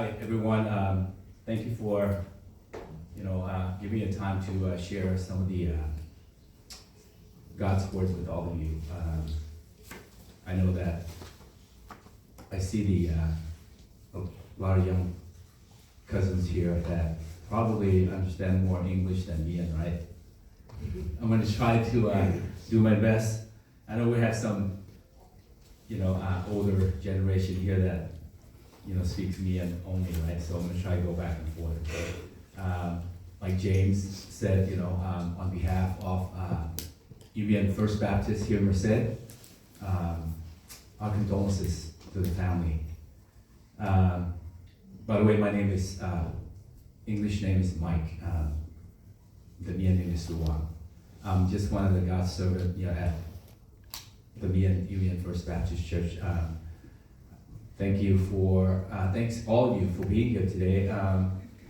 Hi, everyone. Thank you for, giving me time to share some of the God's words with all of you. I know that I see a lot of young cousins here that probably understand more English than me, right? I'm going to try to do my best. I know we have some, older generation here that speaks Mien only, right? So I'm going to try to go back and forth. Like James said, on behalf of Iu-mienh First Baptist here in Merced, our condolences to the family. By the way, my name is, English name is Mike. The Mien name is Zuang. I'm just one of the God's servants at the Iu-mienh First Baptist Church. Thanks all of you for being here today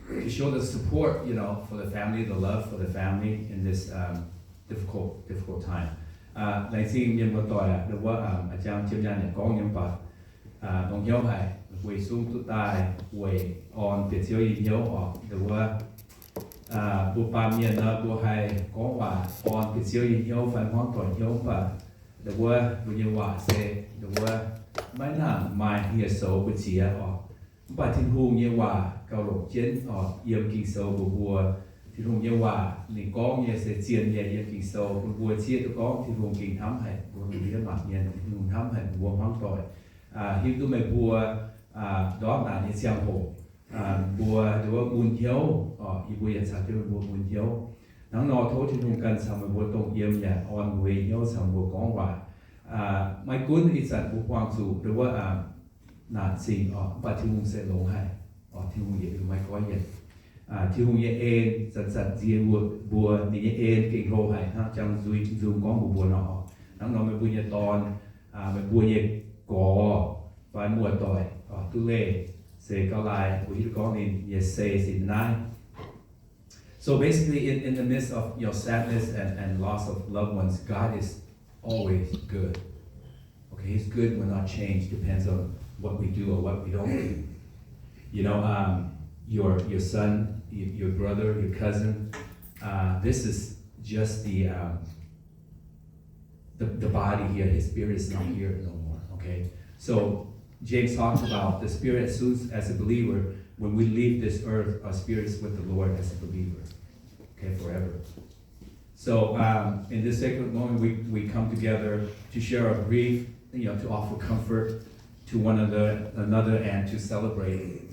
to show the support, for the family, the love for the family in this difficult time. Lại xin nhân vật tòa được qua trang chiêm gia này có những bạc đồng hiếu hay quỳ xuống tụt tai quỳ on biệt chiếu hiếu ở được qua bộ phàm nhân bộ hay có hòa on biệt chiếu hiếu phải hoang tỏi hiếu và được qua bộ nhiều hòa sẽ được qua mấy nàng mai hiệp số bự chia ở bà thiên hùng nhiều hòa cao lộc chiến ở yếm kinh sâu bộ bùa thì hùng nhiều hòa liền có nhiều sẽ chiến nhiều yếm kinh sâu bộ bùa chia tụi có thì hùng kinh thắm hay bộ hùng đi mặt nhiên thì hùng thắm hay bùa hoang tỏi hiệp tụi mày bùa đó là những xiang hồ bùa được buồn hiếu hiệp bùa hiện sản cho bùa buồn hiếu nắng nọ thôi thì hùng cần xong rồi bùa tông yếm nhà on quỳ hiếu xong bùa có hòa mai cuốn ít sản bộ quang chủ đượcว่าnạn sinh ở và thiên hùng sẽ lỗ hay ở thiên hùng vậy mai có vậy thiên hùng vậy ên sản ziouv bùa thì vậy ên kinh rô hay ha trong dùng có một bùa nọ nắng nọ mới bùa nhật tòn mới bùa nhật cỏ và mùa tỏi tư lệ sẽ có lại bùa hít có nên nhật sẽ xin nai. So basically in the midst of your sadness and loss of loved ones, God is always good. Okay, He's good when our change depends on what we do or what we don't do. Your son, your brother, your cousin. This is just the body here. His spirit is not here no more. Okay, so James talks about the spirit as a believer. When we leave this earth, our spirit is with the Lord as a believer. Okay, forever. So in this sacred moment, we come together to share our grief, to offer comfort to one another, and to celebrate,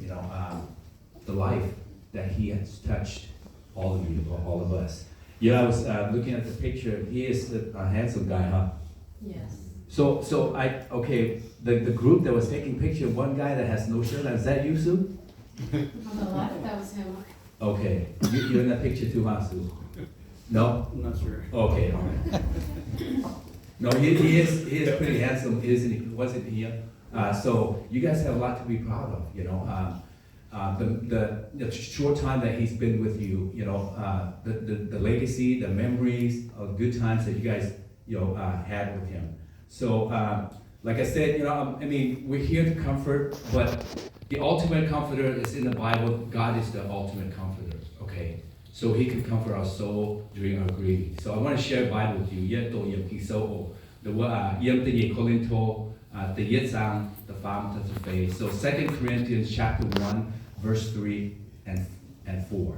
the life that He has touched all of you, or all of us. I was looking at the picture. He is a handsome guy, huh? Yes. So the group that was taking picture, one guy that has no shirt, is that you, Sue? On the left, that was him. Okay, you're in that picture too, huh, Sue? No? I'm not sure. Okay, all right. No, he is pretty handsome, isn't he? Wasn't he? So you guys have a lot to be proud of, the short time that he's been with you, the legacy, the memories of good times that you guys, had with him. So, like I said, we're here to comfort, but the ultimate comforter is in the Bible. God is the ultimate comforter, okay? So He can comfort our soul during our grief. So I want to share a Bible with you. Yết tổ yếm kinh sâu ổ. The yếm tự nhị Corinto, the yết sang, the phàm thật sự phê. So 2 Corinthians chapter 1, verse 3 and 4.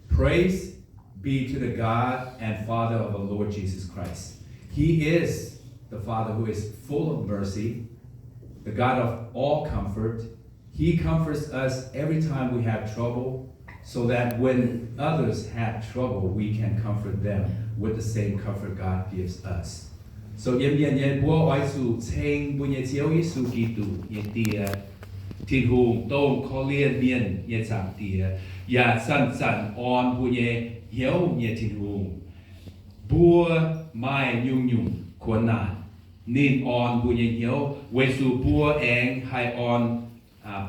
Praise be to the God and Father of our Lord Jesus Christ. He is the Father who is full of mercy, the God of all comfort. He comforts us every time we have trouble, so that when others have trouble, we can comfort them with the same comfort God gives us. So Iu-mienh bùa oai su chênh bùa nhẹ chiếu Giêsu Kitô nhẹ tia thiên hùng tông khó liên miên nhẹ chẳng tia ya san on bùa nhẹ hiếu nhẹ thiên hùng bùa mai nhung khuôn nàn nín on bùa nhẹ hiếu quê su bùa eng hai on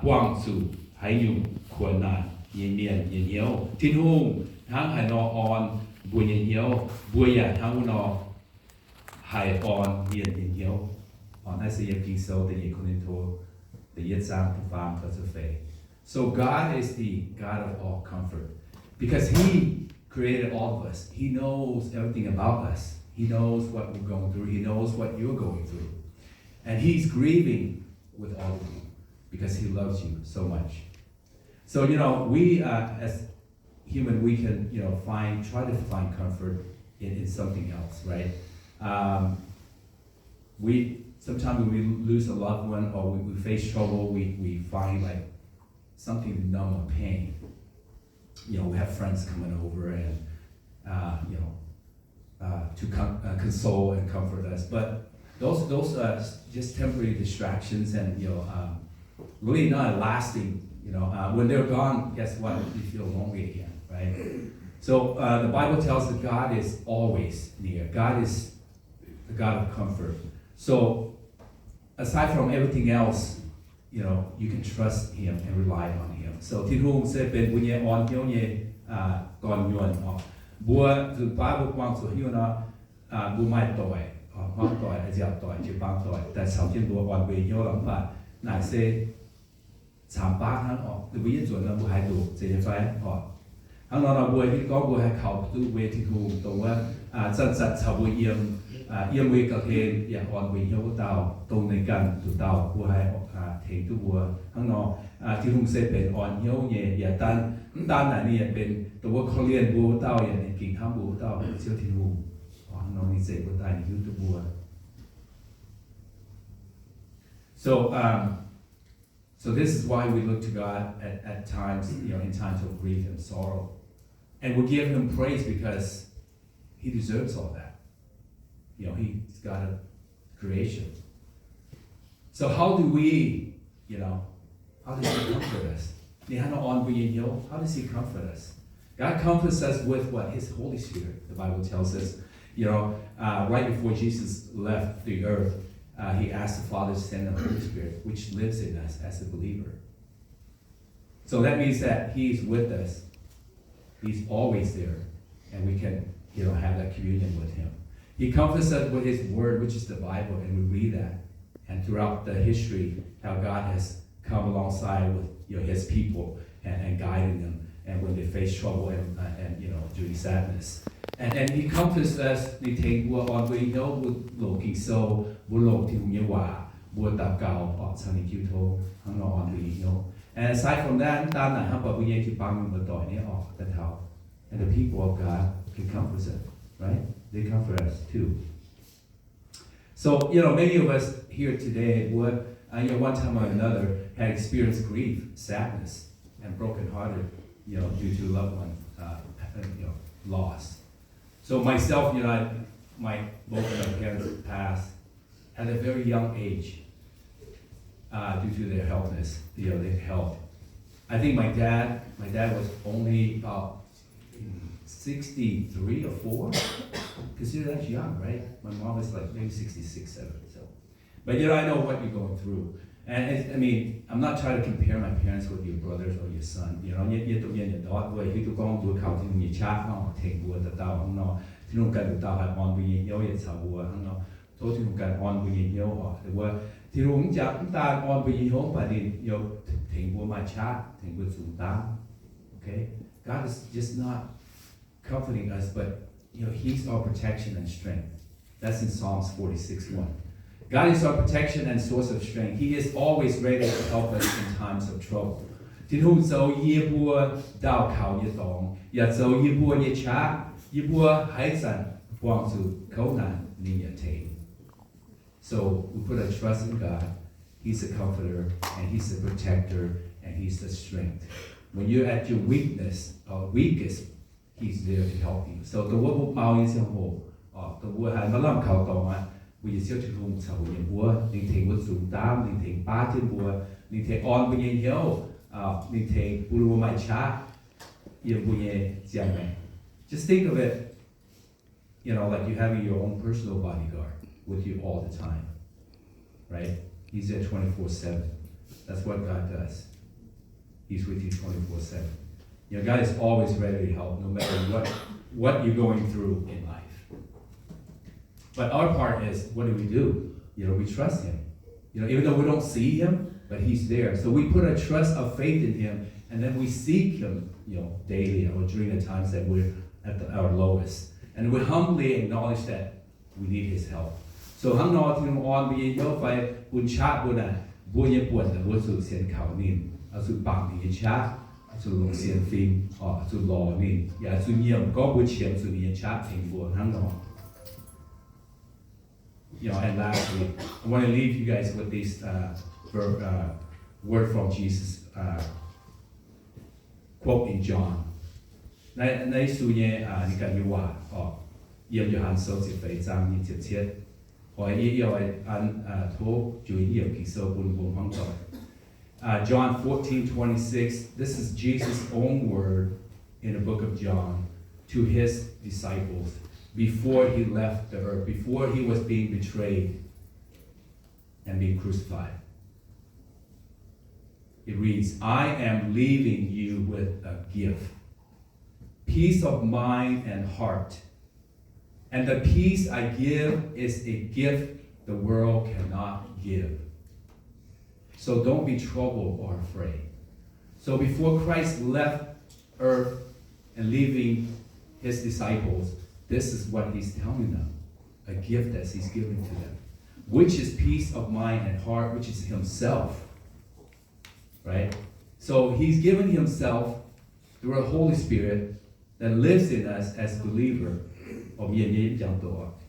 quang su hai nhung khuôn nàn nhìn miền nhìn hiếu thiên hùng tháng hải nọ on bùa nhìn hiếu bùa ya tháng nọ hải on miền nhìn hiếu on ai sẽ yếm kinh sâu để nhìn con nên thô để yết sang phàm thật sự phê So God is the God of all comfort because He created all of us. He knows everything about us. He knows what we're going through. He knows what you're going through. And He's grieving with all of you because He loves you so much. So, we as human, we can, try to find comfort in something else, right? Sometimes when we lose a loved one or we face trouble, we find like something to numb our pain. We have friends coming over and, to console and comfort us. But those are just temporary distractions and, really not lasting. When they're gone, guess what? You feel lonely again, right? So the Bible tells that God is always near. God is the God of comfort. So aside from everything else, you can trust Him and rely on Him. So ที่รู้สึกเป็นวิญญาณอ่อนเหี่ยวเย่ก่อนยวนบัวถือป้าบุกวางสวยอยู่เนาะบัวไม้ต่อยห้องต่อยอาจจะต่อยจีบางต่อยแต่สาวเช่นบัวอ่อนเวียเหี่ยวหลังป่าหน่ายเซ่สามป้าทั้งออกหรือวิญญาณส่วนนั้นบัวหายดูเสียไฟออกทั้งนอนบัวที่ก็บัวให้เขาตู้เวทีทูตัวว่าจัดชาวบัวเยี่ยมเวกับเทนอย่างอ่อนเวียเหี่ยวเตาตรงในกันตัวเตาบัวให้ออกเทงตู้บัวทั้งนอนที่ทุ่งเซเป็นอ่อนเหี่ยวเย่อย่าตันไหนนี่เป็นตัวเขาเรียนบัวเตาอย่างกิ่งข้ามบัวเตาเชื่อที่ทุ่งอ๋อน้องนี่เซบัวตายนี่ยุตัวบัว So this is why we look to God at times, in times of grief and sorrow, and we give Him praise because He deserves all that. He's got a creation. So how do we, how does He comfort us? How does He comfort us? God comforts us with what? His Holy Spirit. The Bible tells us, right before Jesus left the earth, He asked the Father to send the Holy Spirit, which lives in us as a believer. So that means that He's with us. He's always there, and we can, have that communion with Him. He comforts us with His Word, which is the Bible, and we read that. And throughout the history, how God has come alongside with His people and guiding them, and when they face trouble and during sadness. And He comforts us. ในเทงบัวอ่อนเวียเหี่ยวบัวโลกิโซบัวโลกที่หุ่นยว่าบัวตาเก่าออกชานิคิวโทข้างนอกอ่อนเวียเหี่ยว And aside from that ตามไหนครับแบบวิญญาณที่ปังมันต่อยนี่ออกแต่เท้า And the people of God can comfort us, right? They comfort us too. So many of us here today would one time or another had experienced grief, sadness, and brokenhearted, due to loved one, loss. So myself, both of my parents passed at a very young age due to their healthness, their health. I think my dad was only about 63 or 4. Consider that's young, right? My mom was like maybe 66, 7. So, but I know what you're going through. And I'm not trying to compare my parents with your brothers or your son. ตรงนี้ดอดด้วยที่ตัวกองบัวเขาที่มีชาข้างเทงบัวตะเตาข้างนอกที่นุ่งกันตาหัดอ่อนวิญญาณเยชาวบัวข้างนอกโทษที่นุ่งกันอ่อนวิญญาณเยออกหรือว่าที่นุ่งจากตาอ่อนวิญญาณไปดิเทงบัวมาชาเทงบัวสูงตาม Okay, God is just not comforting us, but He's our protection and strength. That's in Psalms 46:1. God is our protection and source of strength. He is always ready to help us in times of trouble. ที่ทุ่งโซยีบัวดาวเขาเยตองอย่าโซยีบัวเยชายีบัวหายสันวางสู่เขาหนานนี่อย่าเท So we put our trust in God. He's a comforter and He's a protector and He's the strength. When you're at your weakest, He's there to help you. So ตัวพวกเมาอย่างเสียงโหตัวบัวหันมาล่ำเขาต่อมาวิญญาณเชี่ยวชาญชาวอย่างบัวนิ่งเทงบัวสูงตามนิ่งเทงป้าเช่นบัวนิ่งเทงอ่อนวิญญาณเหี่ยวนิ่งเทงปูรัวไม่ช้าเยี่ยมวิญญาณเจียงไหม Just think of it, like you having your own personal bodyguard with you all the time, right? He's there 24/7. That's what God does. He's with you 24/7. God is always ready to help, no matter what you're going through in life. But our part is, what do? We trust Him. Even though we don't see Him, but He's there. So we put a trust of faith in Him, and then we seek Him, daily or during the times that we're at our lowest. And we humbly acknowledge that we need His help. So hang nọ thì on bị nhớ phải buồn chát buồn à buồn như buồn là buồn sự xiên khảo nín, sự bằng thì chát, sự lục xiên phim, sự lò nín, sự nhiều có buồn chiếm sự như chát thành buồn hang nọ. And lastly, I want to leave you guys with this word from Jesus, quote in John. Này số nhé你看有话约翰书18章27节，hỏi yêu anh thô chú ý nhiều kỳ sâu buồn buồn hoang tội. John 14:26. This is Jesus' own word in the book of John to His disciples before He left the earth, before He was being betrayed and being crucified. It reads, I am leaving you with a gift, peace of mind and heart. And the peace I give is a gift the world cannot give. So don't be troubled or afraid. So before Christ left earth and leaving His disciples, this is what He's telling them, a gift that He's giving to them, which is peace of mind and heart, which is Himself. Right? So He's given Himself through a Holy Spirit that lives in us as believers.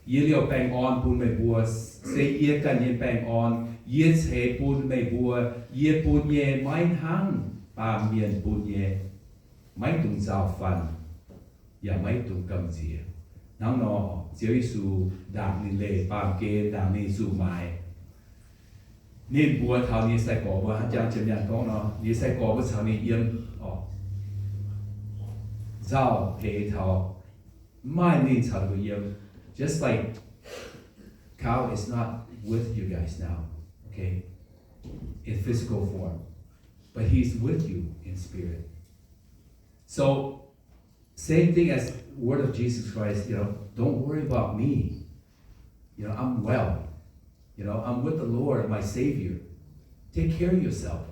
Liều bang on pun mày bùa, say ye can ye bang on, ye say pun mày bùa, ye pun ye mine hang, ba miền pun ye, mấy tung giao phần, ya mấy tung cầm chia. Nắng nọ, chiếu su đạm ni lệ, ba kê đạm ni su mai. Nên bùa thảo ni sai cỏ bùa hát chăng chém nhàn con nó, ni sai cỏ bùa thảo ni yếm, giao hệ thảo. My needs how to give. Just like cow is not with you guys now, okay, in physical form, but He's with you in spirit. So, same thing as word of Jesus Christ, don't worry about me. I'm well. I'm with the Lord, my Savior. Take care of yourself.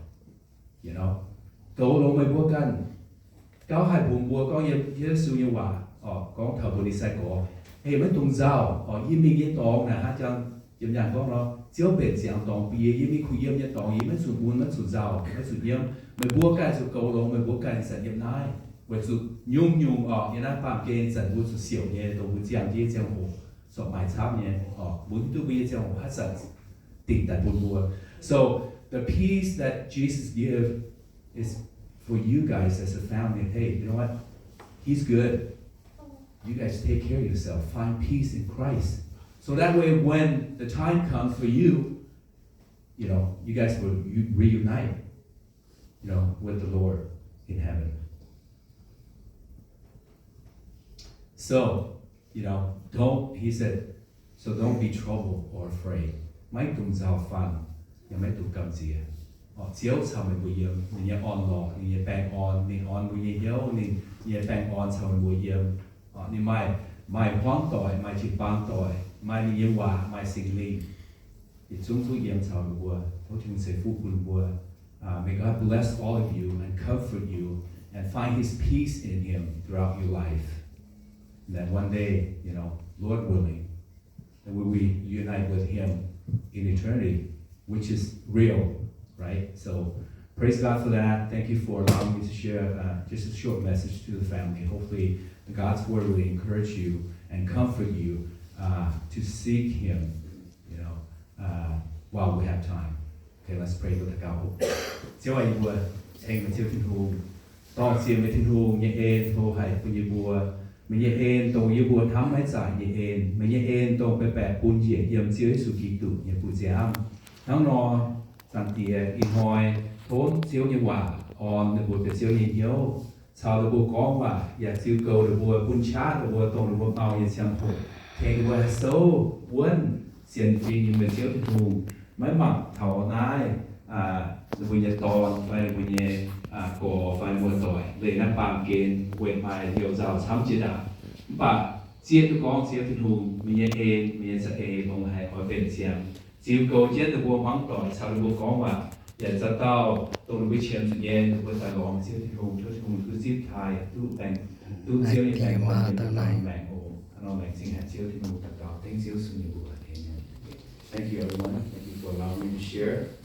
Go long my book gun. Cao hai bùn bùa có Giêsu như hòa. Có thờ bùn đi sai cổ. Hey, mấy tung giao, Iu-mienh yên tòng nè ha chăng. Dùm nhàng có nó, chiếu bền giảng tòng bìa, Iu-mienh khu yếm yên tòng, mấy sụt bùn, mấy sụt giao, mấy sụt yếm. Mấy bùa cài sụt cầu lông, mấy bùa cài sẵn yếm nai. Với sụt nhung, yên nai phạm kênh sẵn bùn sụt xỉu nhé, tổ bùn giảng dê giang hồ. Sọ mài cháp nhé, bùn tu bìa giang hồ hát sẵn tỉnh tại bùn bùa. So, the peace that Jesus gives is for you guys as a family. Hey, you know what? He's good. You guys take care of yourself. Find peace in Christ. So that way, when the time comes for you, you guys will reunite, with the Lord in heaven. So, he said, so don't be troubled or afraid. Mấy tung giao phàn, mấy tung cầm gì chiếu sao mình bùi yếm, mình on lọ, mình bang on, mình on bùi yếu, mình bang on sao mình bùi yếm. Ni mai hoang tỏi, mai chỉ bang tỏi, mai ni yếm hòa, mai sinh linh. Thì chúng tôi yếm sao mình bùa, tôi chúng sẽ phụ bùn bùa. May God bless all of you and comfort you and find His peace in Him throughout your life. And that one day, Lord willing, that we will unite with Him in eternity, which is real, right? So, praise God for that. Thank you for allowing me to share just a short message to the family. Hopefully, God's word will encourage you and comfort you to seek Him, while we have time. Okay, let's pray with the God. Chiếu ai bùa, anh mà chiếu thiên hùng, to chiếu với thiên hùng, nhẹ ên, thô hay của như bùa, mình nhẹ ên, tổ như bùa thắm mấy giải nhẹ ên, mình nhẹ ên, tổ bè bè bùn dễ yếm chiếu sự kỳ tụ như bùa giám. Thắng nọ, sản tìa, in hoi, thốn chiếu như quả, on, bùa bè chiếu như yếu, sau đó bùa có quả, dạ chiếu cầu được bùa bùn chát, được bùa tổng được bùa bao như xem thổ. Thế bùa hát sâu, buôn, xiên phí như mình chiếu thiên hùng, mấy mặt thảo nai, được bùa nhẹ tòn, phải bùa nhẹ cổ, phải bùa tỏi, lấy nắp bàm kênh, quên mai điều rào chăm chế đà. Bà, chiết tôi có chiếu thiên hùng, mình nhẹ ên, mình nhẹ sẽ ên, ông hãy hỏi bên xem. Chiếu cầu chết được bùa hoang tỏi, sau đó bùa có quả, Dạ cho tao tôi nói chuyện tự nhiên với tài gom siêu thì hùng cho hùng cứ zip thai tu bèn tu siêu như bèn gom thì tao bèn ổ nó bèn sinh hạt siêu thì hùng tao tao tiếng siêu sung nhiều buổi thế. Thank you everyone. Thank you for allowing me to share.